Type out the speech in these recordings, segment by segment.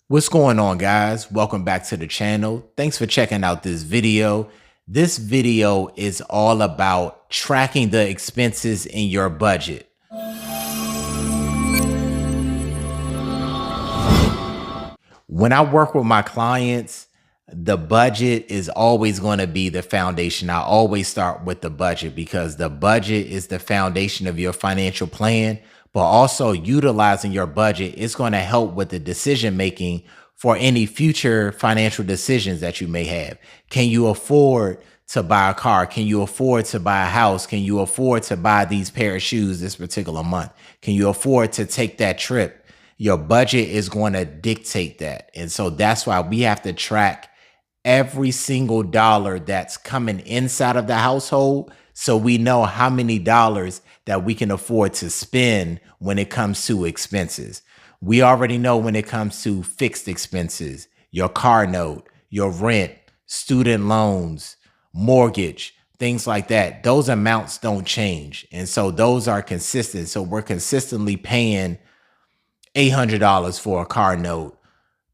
What's going on, guys? Welcome back to the channel. Thanks for checking out this video. This video is all about tracking the expenses in your budget. When I work with my clients, the budget is always going to be the foundation. I always start with the budget because the budget is the foundation of your financial plan, but also utilizing your budget is going to help with the decision making for any future financial decisions that you may have. Can you afford to buy a car? Can you afford to buy a house? Can you afford to buy these pair of shoes this particular month? Can you afford to take that trip? Your budget is going to dictate that. And so that's why we have to track every single dollar that's coming inside of the household so we know how many dollars that we can afford to spend when it comes to expenses. We already know when it comes to fixed expenses, your car note, your rent, student loans, mortgage, things like that. Those amounts don't change. And so those are consistent. So we're consistently paying $800 for a car note,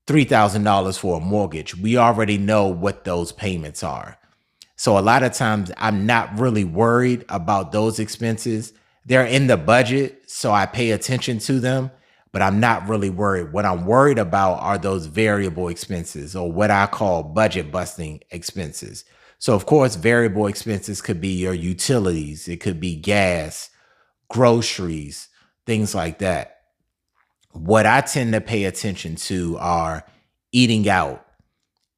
$3,000 for a mortgage. We already know what those payments are. So a lot of times I'm not really worried about those expenses. They're in the budget, so I pay attention to them, but I'm not really worried. What I'm worried about are those variable expenses, or what I call budget busting expenses. So of course, variable expenses could be your utilities. It could be gas, groceries, things like that. What I tend to pay attention to are eating out.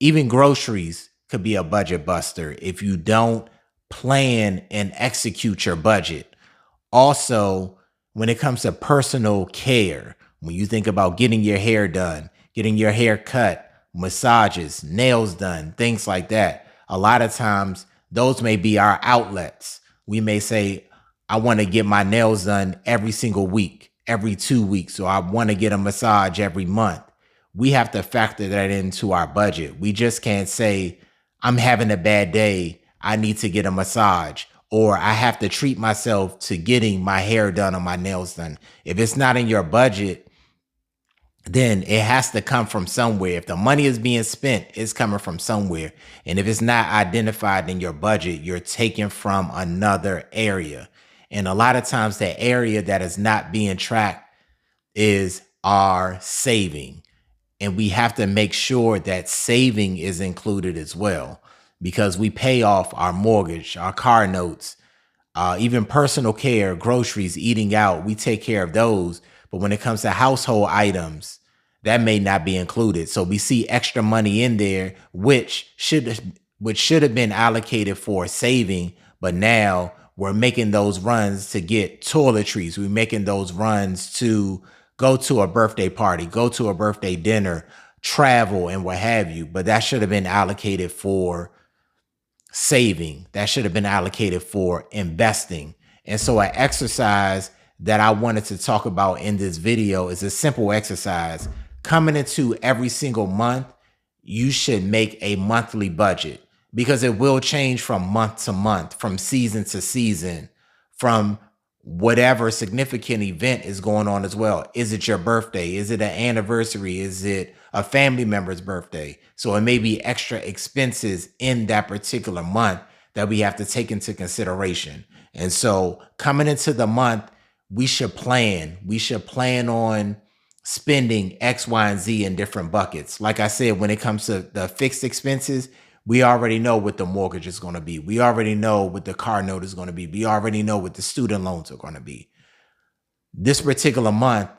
Even groceries could be a budget buster if you don't plan and execute your budget. Also, when it comes to personal care, when you think about getting your hair done, getting your hair cut, massages, nails done, things like that, a lot of times those may be our outlets. We may say, I want to get my nails done every single week, every 2 weeks, or I want to get a massage every month. We have to factor that into our budget. We just can't say, I'm having a bad day, I need to get a massage, or I have to treat myself to getting my hair done or my nails done. If it's not in your budget, then it has to come from somewhere. If the money is being spent, it's coming from somewhere. And if it's not identified in your budget, you're taking from another area. And a lot of times the area that is not being tracked is our saving. And we have to make sure that saving is included as well, because we pay off our mortgage, our car notes, even personal care, groceries, eating out, we take care of those. But when it comes to household items, that may not be included. So we see extra money in there, which should have been allocated for saving, but now we're making those runs to get toiletries. We're making those runs to go to a birthday party, go to a birthday dinner, travel, and what have you. But that should have been allocated for saving. That should have been allocated for investing. And so an exercise that I wanted to talk about in this video is a simple exercise. Coming into every single month, you should make a monthly budget, because it will change from month to month, from season to season, from whatever significant event is going on as well. Is it your birthday? Is it an anniversary? Is it a family member's birthday? So it may be extra expenses in that particular month that we have to take into consideration. And so coming into the month, we should plan. We should plan on spending X, Y, and Z in different buckets. Like I said, when it comes to the fixed expenses, we already know what the mortgage is going to be. We already know what the car note is going to be. We already know what the student loans are going to be. This particular month,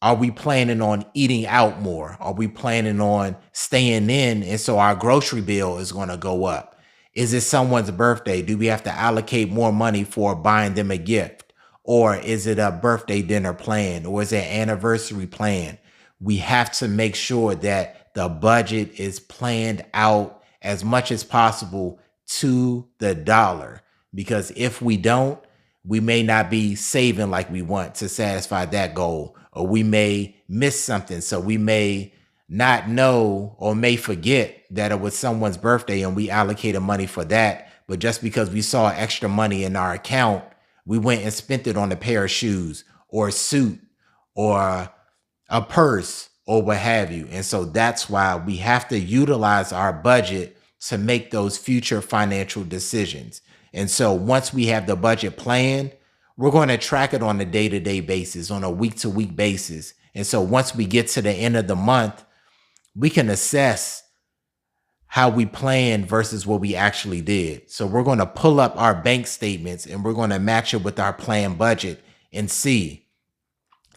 are we planning on eating out more? Are we planning on staying in? And so our grocery bill is going to go up. Is it someone's birthday? Do we have to allocate more money for buying them a gift? Or is it a birthday dinner plan? Or is it an anniversary plan? We have to make sure that the budget is planned out as much as possible to the dollar, because if we don't, we may not be saving like we want to satisfy that goal, or we may miss something. So we may not know, or may forget that it was someone's birthday and we allocated money for that. But just because we saw extra money in our account, we went and spent it on a pair of shoes or a suit or a purse or what have you. And so that's why we have to utilize our budget to make those future financial decisions. And so once we have the budget plan, we're going to track it on a day-to-day basis, on a week-to-week basis. And so once we get to the end of the month, we can assess how we planned versus what we actually did. So we're going to pull up our bank statements and we're going to match it with our planned budget and see,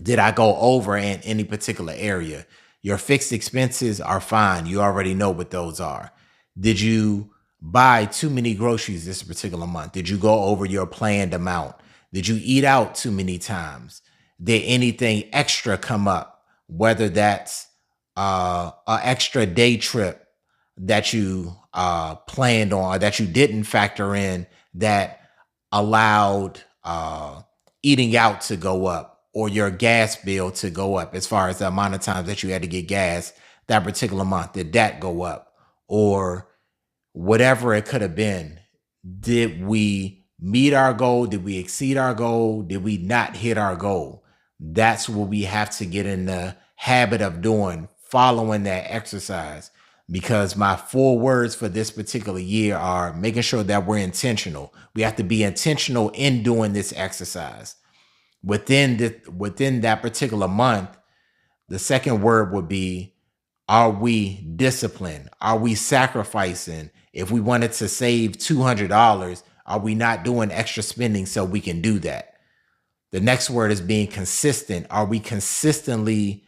did I go over in any particular area? Your fixed expenses are fine. You already know what those are. Did you buy too many groceries this particular month? Did you go over your planned amount? Did you eat out too many times? Did anything extra come up? Whether that's an extra day trip that you planned on or that you didn't factor in that allowed eating out to go up or your gas bill to go up as far as the amount of times that you had to get gas that particular month. Did that go up? Or whatever it could have been. Did we meet our goal? Did we exceed our goal? Did we not hit our goal? That's what we have to get in the habit of doing, following that exercise. Because my 4 words for this particular year are making sure that we're intentional. We have to be intentional in doing this exercise. Within that particular month, the second word would be, are we disciplined? Are we sacrificing? If we wanted to save $200, are we not doing extra spending so we can do that? The next word is being consistent. Are we consistently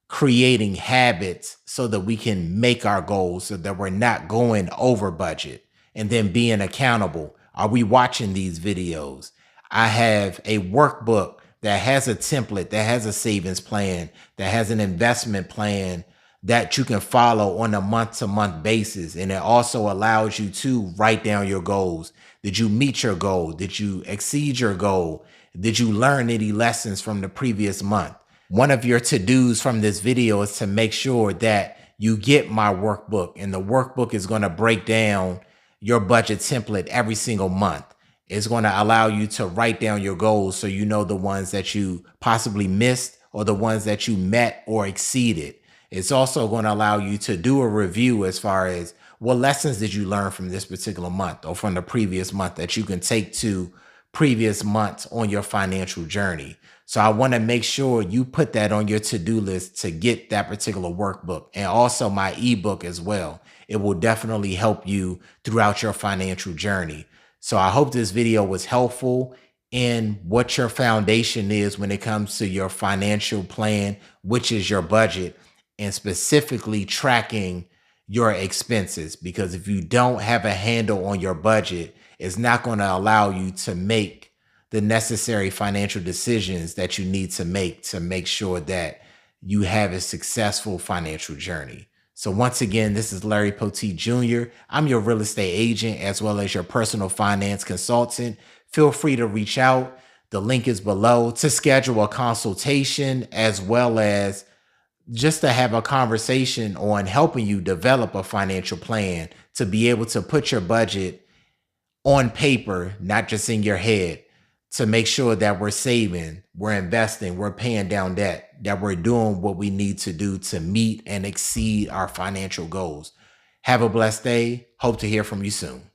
creating habits so that we can make our goals, so that we're not going over budget? And then being accountable. Are we watching these videos? I have a workbook that has a template, that has a savings plan, that has an investment plan that you can follow on a month-to-month basis. And it also allows you to write down your goals. Did you meet your goal? Did you exceed your goal? Did you learn any lessons from the previous month? One of your to-dos from this video is to make sure that you get my workbook. And the workbook is going to break down your budget template every single month. It's going to allow you to write down your goals so you know the ones that you possibly missed or the ones that you met or exceeded. It's also going to allow you to do a review as far as what lessons did you learn from this particular month or from the previous month that you can take to previous months on your financial journey. So I want to make sure you put that on your to-do list to get that particular workbook, and also my ebook as well. It will definitely help you throughout your financial journey. So I hope this video was helpful in what your foundation is when it comes to your financial plan, which is your budget, and specifically tracking your expenses. Because if you don't have a handle on your budget, it's not going to allow you to make the necessary financial decisions that you need to make sure that you have a successful financial journey. So once again, this is Larry Poteet Jr. I'm your real estate agent as well as your personal finance consultant. Feel free to reach out. The link is below to schedule a consultation as well as just to have a conversation on helping you develop a financial plan to be able to put your budget on paper, not just in your head, to make sure that we're saving, we're investing, we're paying down debt, that we're doing what we need to do to meet and exceed our financial goals. Have a blessed day. Hope to hear from you soon.